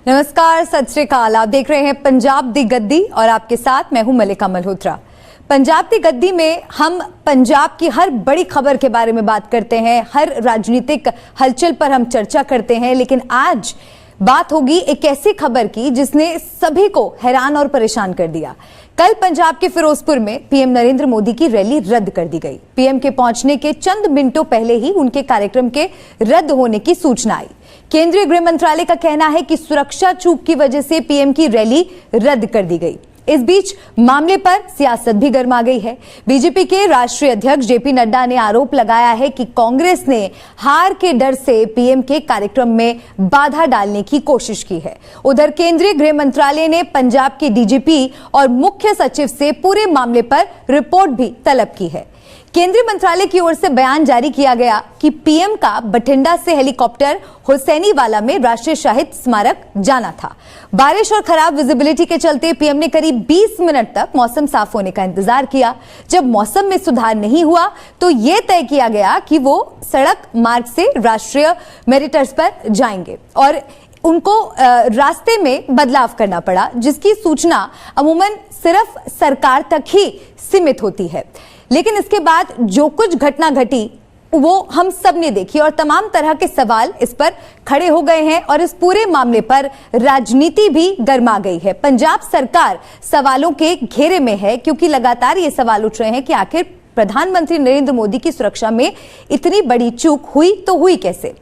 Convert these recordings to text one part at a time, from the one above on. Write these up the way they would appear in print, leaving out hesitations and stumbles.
नमस्कार, सत श्री अकाल। आप देख रहे हैं पंजाब दी गद्दी और आपके साथ मैं हूं मलिका मल्होत्रा। पंजाब दी गद्दी में हम पंजाब की हर बड़ी खबर के बारे में बात करते हैं, हर राजनीतिक हलचल पर हम चर्चा करते हैं, लेकिन आज बात होगी एक ऐसी खबर की जिसने सभी को हैरान और परेशान कर दिया। कल पंजाब के फिरोजपुर में पीएम नरेंद्र मोदी की रैली रद्द कर दी गई। पीएम के पहुंचने के चंद मिनटों पहले ही उनके कार्यक्रम के रद्द होने की सूचना आई। केंद्रीय गृह मंत्रालय का कहना है कि सुरक्षा चूक की वजह से पीएम की रैली रद्द कर दी गई। इस बीच मामले पर सियासत भी गर्मा गई है। बीजेपी के राष्ट्रीय अध्यक्ष जेपी नड्डा ने आरोप लगाया है कि कांग्रेस ने हार के डर से पीएम के कार्यक्रम में बाधा डालने की कोशिश की है। उधर केंद्रीय गृह मंत्रालय ने पंजाब के डीजीपी और मुख्य सचिव से पूरे मामले पर रिपोर्ट भी तलब की है। केंद्रीय मंत्रालय की ओर से बयान जारी किया गया कि पीएम का बठिंडा से हेलीकॉप्टर हुसैनीवाला में राष्ट्रीय शहीद स्मारक जाना था। बारिश और खराब विजिबिलिटी के चलते पीएम ने करीब 20 मिनट तक मौसम साफ होने का इंतजार किया। जब मौसम में सुधार नहीं हुआ तो यह तय किया गया कि वो सड़क मार्ग से राष्ट्रीय मेरिटर्स पर जाएंगे और उनको रास्ते में बदलाव करना पड़ा, जिसकी सूचना अमूमन सिर्फ सरकार तक ही सीमित होती है। लेकिन इसके बाद जो कुछ घटना घटी वो हम सब ने देखी और तमाम तरह के सवाल इस पर खड़े हो गए हैं और इस पूरे मामले पर राजनीति भी गर्मा गई है। पंजाब सरकार सवालों के घेरे में है क्योंकि लगातार ये सवाल उठ रहे हैं कि आखिर प्रधानमंत्री नरेंद्र मोदी की सुरक्षा में इतनी बड़ी चूक हुई तो हुई कैसे।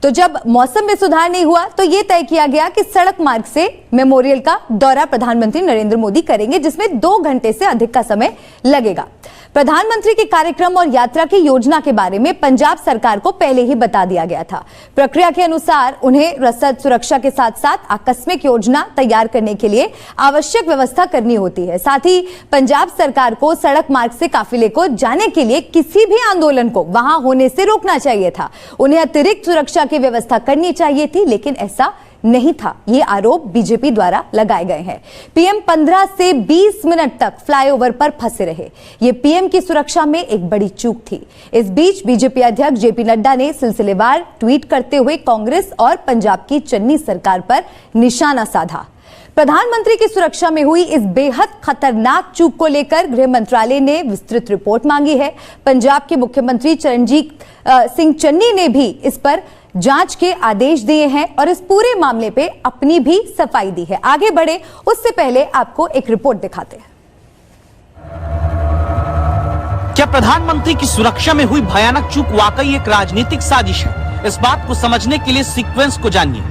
तो जब मौसम में सुधार नहीं हुआ तो यह तय किया गया कि सड़क मार्ग से मेमोरियल का दौरा प्रधानमंत्री नरेंद्र मोदी करेंगे, जिसमें 2 घंटे से अधिक का समय लगेगा। प्रधानमंत्री के कार्यक्रम और यात्रा की योजना के बारे में पंजाब सरकार को पहले ही बता दिया गया था। प्रक्रिया के अनुसार उन्हें रसद सुरक्षा के साथ साथ आकस्मिक योजना तैयार करने के लिए आवश्यक व्यवस्था करनी होती है। साथ ही पंजाब सरकार को सड़क मार्ग से काफिले को जाने के लिए किसी भी आंदोलन को वहां होने से रोकना चाहिए था। उन्हें अतिरिक्त सुरक्षा की व्यवस्था करनी चाहिए थी, लेकिन ऐसा नहीं था। ये आरोप बीजेपी द्वारा लगाए गए हैं। पीएम 15 से 20 मिनट तक फ्लाईओवर पर फंसे रहे। ये पीएम की सुरक्षा में एक बड़ी चूक थी। इस बीच बीजेपी अध्यक्ष जेपी नड्डा ने सिलसिलेवार ट्वीट करते हुए कांग्रेस और पंजाब की चन्नी सरकार पर निशाना साधा। प्रधानमंत्री की सुरक्षा में हुई इस बेहद खतरनाक चूक को लेकर गृह मंत्रालय ने विस्तृत रिपोर्ट मांगी है। पंजाब के मुख्यमंत्री चरणजीत सिंह चन्नी ने भी इस पर जांच के आदेश दिए हैं और इस पूरे मामले पे अपनी भी सफाई दी है। आगे बढ़े उससे पहले आपको एक रिपोर्ट दिखाते हैं। क्या प्रधानमंत्री की सुरक्षा में हुई भयानक चूक वाकई एक राजनीतिक साजिश है? इस बात को समझने के लिए सीक्वेंस को जानिए।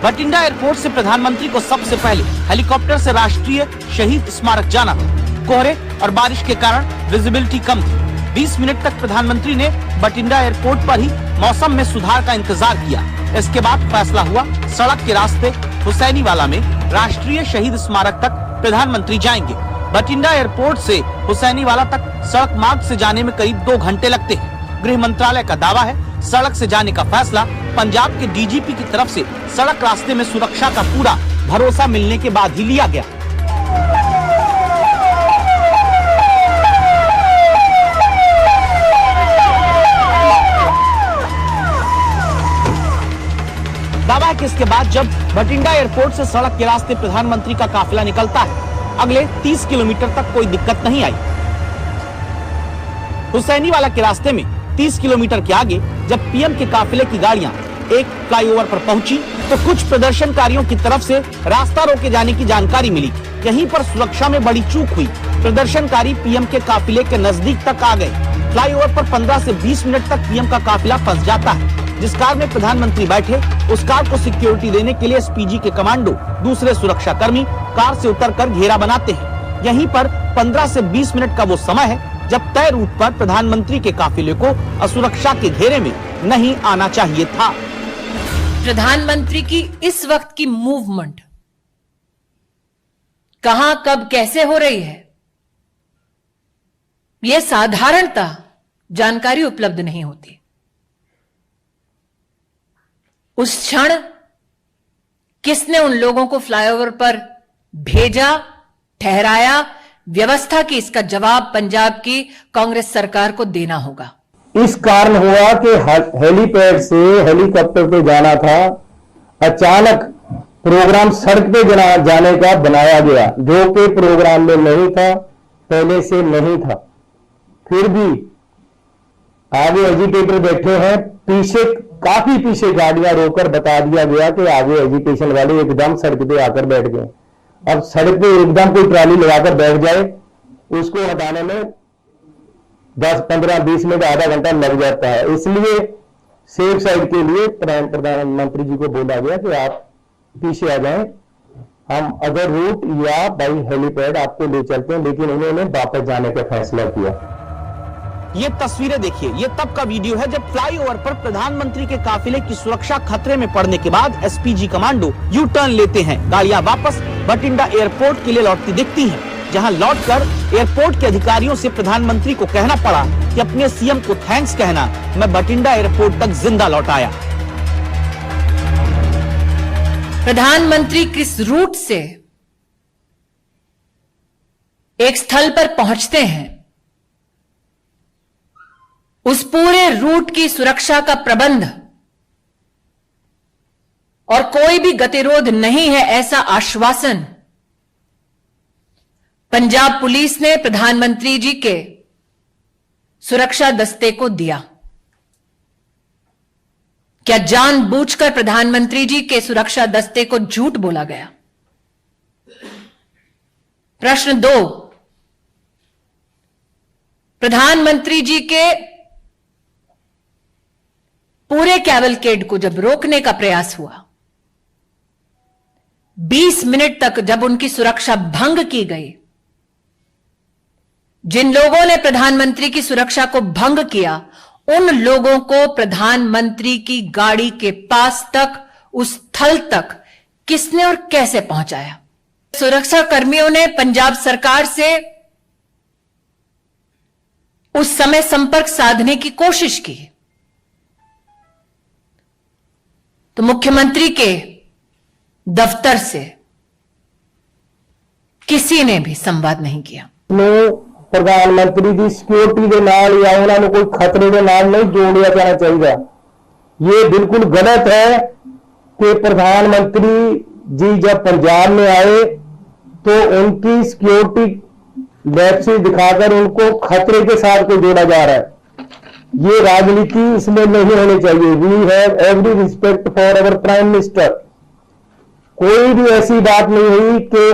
बठिंडा एयरपोर्ट से प्रधानमंत्री को सबसे पहले हेलीकॉप्टर से राष्ट्रीय शहीद स्मारक जाना था। कोहरे और बारिश के कारण विजिबिलिटी कम थी। 20 मिनट तक प्रधानमंत्री ने बठिंडा एयरपोर्ट पर ही मौसम में सुधार का इंतजार किया। इसके बाद फैसला हुआ सड़क के रास्ते हुसैनीवाला में राष्ट्रीय शहीद स्मारक तक प्रधानमंत्री जाएंगे। बठिंडा एयरपोर्ट से हुसैनीवाला तक सड़क मार्ग से जाने में करीब 2 घंटे लगते हैं। गृह मंत्रालय का दावा है सड़क से जाने का फैसला पंजाब के डीजीपी की तरफ से सड़क रास्ते में सुरक्षा का पूरा भरोसा मिलने के बाद ही लिया गया। दावा है कि इसके बाद जब बठिंडा एयरपोर्ट से सड़क के रास्ते प्रधानमंत्री का काफिला निकलता है, अगले 30 किलोमीटर तक कोई दिक्कत नहीं आई। हुसैनीवाला के रास्ते में 30 किलोमीटर के आगे जब पीएम के काफिले की गाड़ियां एक फ्लाईओवर पर पहुंची तो कुछ प्रदर्शनकारियों की तरफ से रास्ता रोके जाने की जानकारी मिली। यहीं पर सुरक्षा में बड़ी चूक हुई। प्रदर्शनकारी पीएम के काफिले के नजदीक तक आ गए। फ्लाईओवर पर 15 से 20 मिनट तक पीएम का काफिला फंस जाता है। जिस कार में प्रधानमंत्री बैठे उस कार को सिक्योरिटी देने के लिए एसपीजी के कमांडो दूसरे सुरक्षा कर्मी कार से उतरकर घेरा बनाते हैं। यहीं पर 15 से 20 मिनट का वो समय है जब तय रूट पर प्रधानमंत्री के काफिले को असुरक्षा के घेरे में नहीं आना चाहिए था। प्रधानमंत्री की इस वक्त की मूवमेंट कहां कब कैसे हो रही है, यह साधारणतः जानकारी उपलब्ध नहीं होती। उस क्षण किसने उन लोगों को फ्लाईओवर पर भेजा, ठहराया, व्यवस्था की, इसका जवाब पंजाब की कांग्रेस सरकार को देना होगा। इस कारण हुआ कि हेलीपैड से हेलीकॉप्टर पे जाना था, अचानक प्रोग्राम सड़क पे जाने का बनाया गया, जो कि प्रोग्राम में नहीं था, पहले से नहीं था। फिर भी आगे एजिटेटर बैठे हैं, पीछे काफी पीछे गाड़ियां रोककर बता दिया गया कि आगे एजिटेशन वाले एकदम सड़क पे आकर बैठ गए। अब सड़क पे एकदम कोई ट्राली लगाकर बैठ जाए, उसको हटाने में 10, 15, 20 मिनट, आधा घंटा लग जाता है। इसलिए सेफ साइड के लिए प्रधानमंत्री जी को बोला गया कि आप पीछे आ जाएं, हम अदर रूट या बाई हेलीपैड आपको ले चलते हैं, लेकिन उन्होंने वापस जाने का फैसला किया। ये तस्वीरें देखिए, ये तब का वीडियो है जब फ्लाईओवर पर प्रधानमंत्री के काफिले की सुरक्षा खतरे में पड़ने के बाद एसपीजी कमांडो यू टर्न लेते हैं। गाड़ियां वापस बठिंडा एयरपोर्ट के लिए लौटती दिखती हैं, जहां लौटकर एयरपोर्ट के अधिकारियों से प्रधानमंत्री को कहना पड़ा कि अपने सीएम को थैंक्स कहना, मैं बठिंडा एयरपोर्ट तक जिंदा लौट आया। प्रधानमंत्री किस रूट से एक स्थल पर पहुंचते हैं, उस पूरे रूट की सुरक्षा का प्रबंध और कोई भी गतिरोध नहीं है, ऐसा आश्वासन पंजाब पुलिस ने प्रधानमंत्री जी के सुरक्षा दस्ते को दिया। क्या जानबूझकर प्रधानमंत्री जी के सुरक्षा दस्ते को झूठ बोला गया? प्रश्न 2, प्रधानमंत्री जी के पूरे कैवलकेड को जब रोकने का प्रयास हुआ, 20 मिनट तक जब उनकी सुरक्षा भंग की गई, जिन लोगों ने प्रधानमंत्री की सुरक्षा को भंग किया, उन लोगों को प्रधानमंत्री की गाड़ी के पास तक, उस स्थल तक किसने और कैसे पहुंचाया? सुरक्षा कर्मियों ने पंजाब सरकार से उस समय संपर्क साधने की कोशिश की, तो मुख्यमंत्री के दफ्तर से किसी ने भी संवाद नहीं किया। प्रधानमंत्री की सिक्योरिटी के नाल या उन्होंने कोई खतरे के नाल नहीं जोड़िया जाना चाहिए। ये बिल्कुल गलत है कि प्रधानमंत्री जी जब पंजाब में आए तो उनकी सिक्योरिटी लैप्सेस दिखाकर उनको खतरे के साथ को जोड़ा जा रहा है। ये राजनीति इसमें नहीं होनी चाहिए। We have every respect for our prime minister. कोई भी ऐसी बात नहीं हुई कि